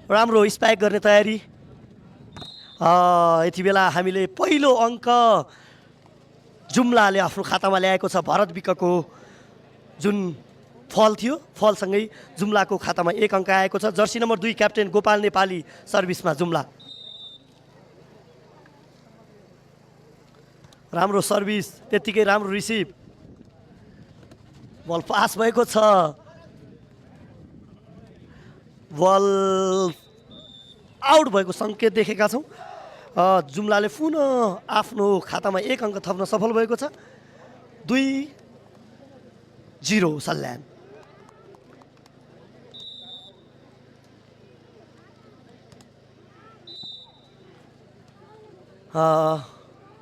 राम्रो स्पाइक गर्ने तयारी। यति बेला हामीले पहिलो अङ्क जुम्लाले आफ्नो खातामा ल्याएको छ। भरत विकको जुन फल थियो, फलसँगै जुम्लाको खातामा 1 अङ्क आएको छ। Jersey number 2 captain Gopal Nepali सर्भिसमा जुम्ला। राम्रो सर्भिस, त्यत्तिकै राम्रो रिसिभ। बल पास भएको छ। बल आउट भएको सङ्केत देखेका छौँ। जुम्लाले पुनः आफ्नो खातामा 1 अङ्क थप्न सफल भएको छ। 2-0 सल्यान।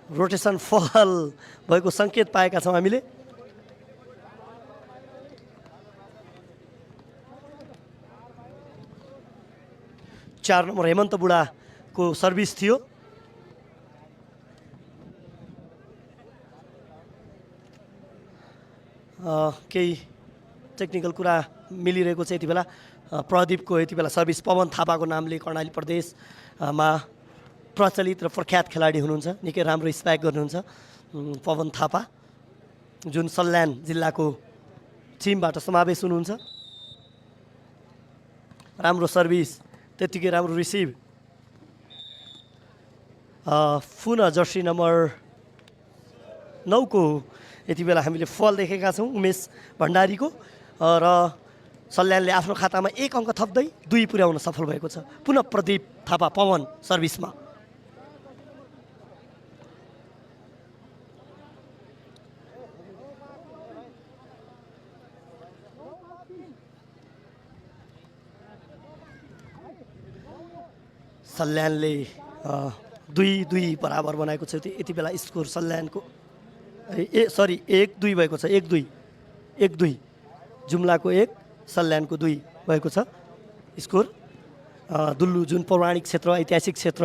रोटेसन फल भएको सङ्केत पाएका छौँ हामीले। चार नम्बर हेमन्त बुढाको सर्भिस थियो। केही टेक्निकल कुरा मिलिरहेको छ यति बेला। प्रदीपको यति बेला सर्भिस। पवन थापाको नामले कर्णाली प्रदेशमा प्रचलित र प्रख्यात खेलाडी हुनुहुन्छ। निकै राम्रो स्पाइक गर्नुहुन्छ पवन थापा, जुन सल्यान जिल्लाको टिमबाट समावेश हुनुहुन्छ। राम्रो सर्भिस, त्यत्तिकै राम्रो रिसिभ। पुनः जर्सी नम्बर 9 को यति बेला हामीले फल देखेका छौँ उमेश भण्डारीको। र सल्यानले आफ्नो खातामा 1 अङ्क थप्दै 2 पुर्याउन सफल भएको छ। पुनः प्रदीप थापा पवन सर्भिसमा। सल्यानले 2-2 बराबर बनाएको छ। यति बेला स्कोर सल्यानको 1-2 भएको छ। 1-2 जुम्लाको 1 सल्यानको 2 भएको छ स्कोर। दुल्लु जुन पौराणिक क्षेत्र, ऐतिहासिक क्षेत्र,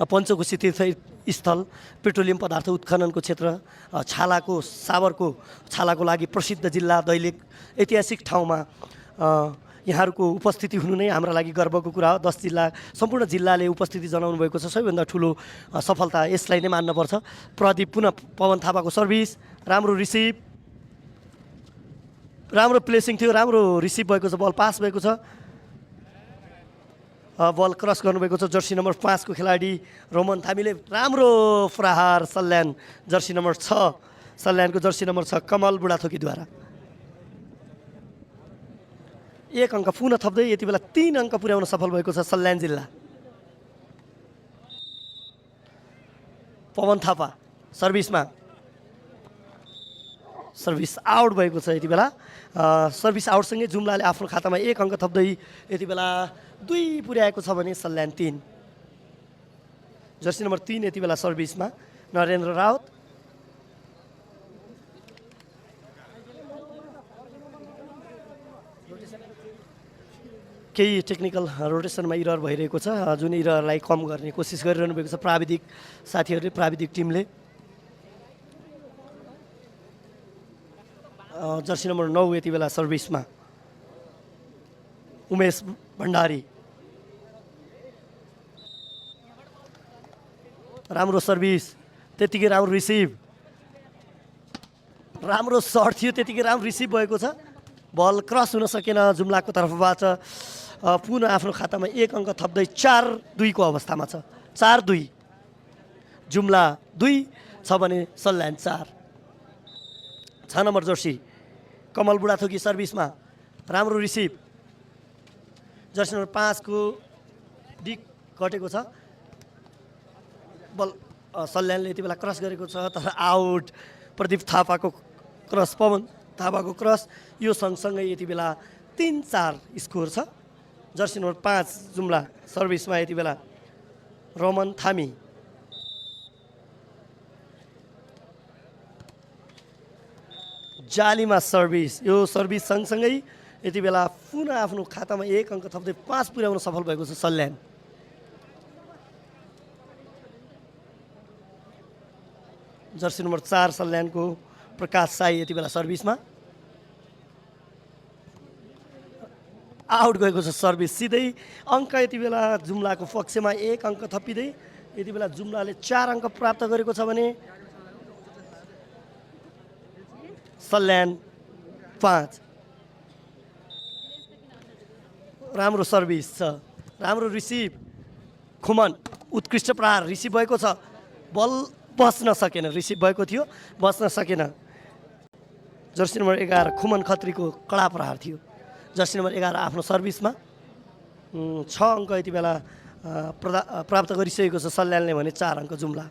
पञ्चकोशी तीर्थस्थल, पेट्रोलियम पदार्थ उत्खननको क्षेत्र, साबरको छालाको लागि प्रसिद्ध जिल्ला दैलेख, ऐतिहासिक ठाउँमा यहाँहरूको उपस्थिति हुनु नै हाम्रा लागि गर्वको कुरा हो। 10 जिल्ला, सम्पूर्ण जिल्लाले उपस्थिति जनाउनु भएको छ। सबैभन्दा ठुलो सफलता यसलाई नै मान्नुपर्छ। प्रदीप पुनः पवन थापाको सर्भिस, राम्रो रिसिभ, राम्रो प्लेसिङ थियो, राम्रो रिसिभ भएको छ। बल पास भएको छ। बल क्रस गर्नुभएको छ जर्सी नम्बर 5 को खेलाडी रोमन थामीले। राम्रो प्रहार सल्यान जर्सी नम्बर 6, सल्यानको जर्सी नम्बर 6 कमल बुढाथोकीद्वारा। 1 अङ्क पुनः थप्दै यति बेला 3 अङ्क पुर्याउन सफल भएको छ सल्यान जिल्ला। पवन थापा सर्भिसमा। सर्भिस आउट भएको छ यति बेला। सर्भिस आउटसँगै जुम्लाले आफ्नो खातामा 1 अङ्क थप्दै यति बेला 2 पुर्याएको छ भने सल्यान 3। जर्सी नम्बर 3 यति बेला सर्भिसमा नरेन्द्र राउत। केही टेक्निकल रोटेसनमा इरर भइरहेको छ, जुन इररलाई कम गर्ने कोसिस गरिरहनु भएको छ प्राविधिक साथीहरूले, प्राविधिक टिमले। जर्सी नम्बर 9 यति बेला सर्भिसमा उमेश भण्डारी। राम्रो सर्भिस, त्यतिकै राम्रो रिसिभ, राम्रो सर्ट थियो, त्यतिकै राम्रो रिसिभ भएको छ। बल क्रस हुन सकेन जुम्लाको तर्फबाट। पुनः आफ्नो खातामा 1 अङ्क थप्दै 4-2 को अवस्थामा छ। 4-2 जुम्ला 2 छ भने सल्यान 4। 6 नम्बर जर्सी कमल बुढाथोकी सर्भिसमा, राम्रो रिसिभ। जर्सी नम्बर 5 को डिक कटेको छ। बल सल्यानले यति बेला क्रस गरेको छ तर आउट। प्रदीप थापाको क्रस, पवन थापाको क्रस, यो सँगसँगै यति बेला 3-4 स्कोर छ। जर्सी नम्बर 5 जुम्ला सर्भिसमा यति बेला रोमन थामी। जालीमा सर्भिस, यो सर्भिस सँगसँगै यति बेला पुनः आफ्नो खातामा 1 अङ्क थप्दै 5 पुर्याउन सफल भएको छ सल्यान। जर्सी नम्बर 4 सल्यानको प्रकाश साई यति बेला सर्भिसमा। आउट गएको छ सर्भिस सिधै। अङ्क यति बेला जुम्लाको पक्षमा 1 अङ्क थपिँदै यति बेला जुम्लाले 4 अङ्क प्राप्त गरेको छ भने सल्यान 5। राम्रो सर्भिस छ, राम्रो रिसिभ। खुमन उत्कृष्ट प्रहार रिसिभ भएको छ, बल बस्न सकेन, रिसिभ भएको थियो बस्न सकेन। जर्सी नम्बर 11 खुमन खत्रीको कडा प्रहार थियो। जर्सी नम्बर 11 आफ्नो सर्भिसमा 6 अङ्क यति बेला प्राप्त गरिसकेको छ सल्यानले भने 4 अङ्क जुम्ला।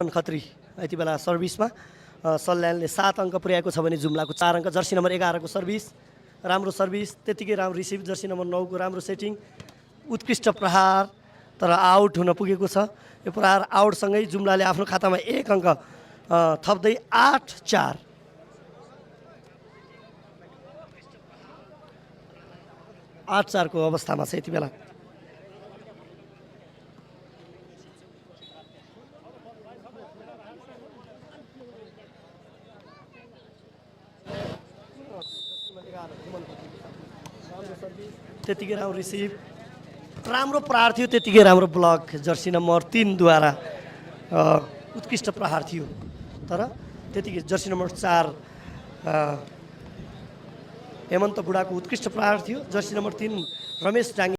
खत्री यति बेला सर्भिसमा सल्यानले 7 अङ्क पुर्याएको छ भने जुम्लाको 4 अङ्क। जर्सी नम्बर 11 को सर्भिस राम्रो सर्भिस, त्यतिकै राम्रो रिसिभ। जर्सी नम्बर 9 को राम्रो सेटिङ, उत्कृष्ट प्रहार तर आउट हुन पुगेको छ। यो प्रहार आउटसँगै जुम्लाले आफ्नो खातामा 1 अङ्क थप्दै 8-4। को अवस्थामा छ यति बेला। त्यतिकै राम्रो रिसिभ, राम्रो प्रहार थियो, त्यतिकै राम्रो ब्लक जर्सी नम्बर 3 द्वारा उत्कृष्ट प्रहार थियो। तर त्यतिकै जर्सी नम्बर 4 हेमन्त बुढाको उत्कृष्ट प्रहार थियो। Jersey number 3 Ramesh डाङ्गे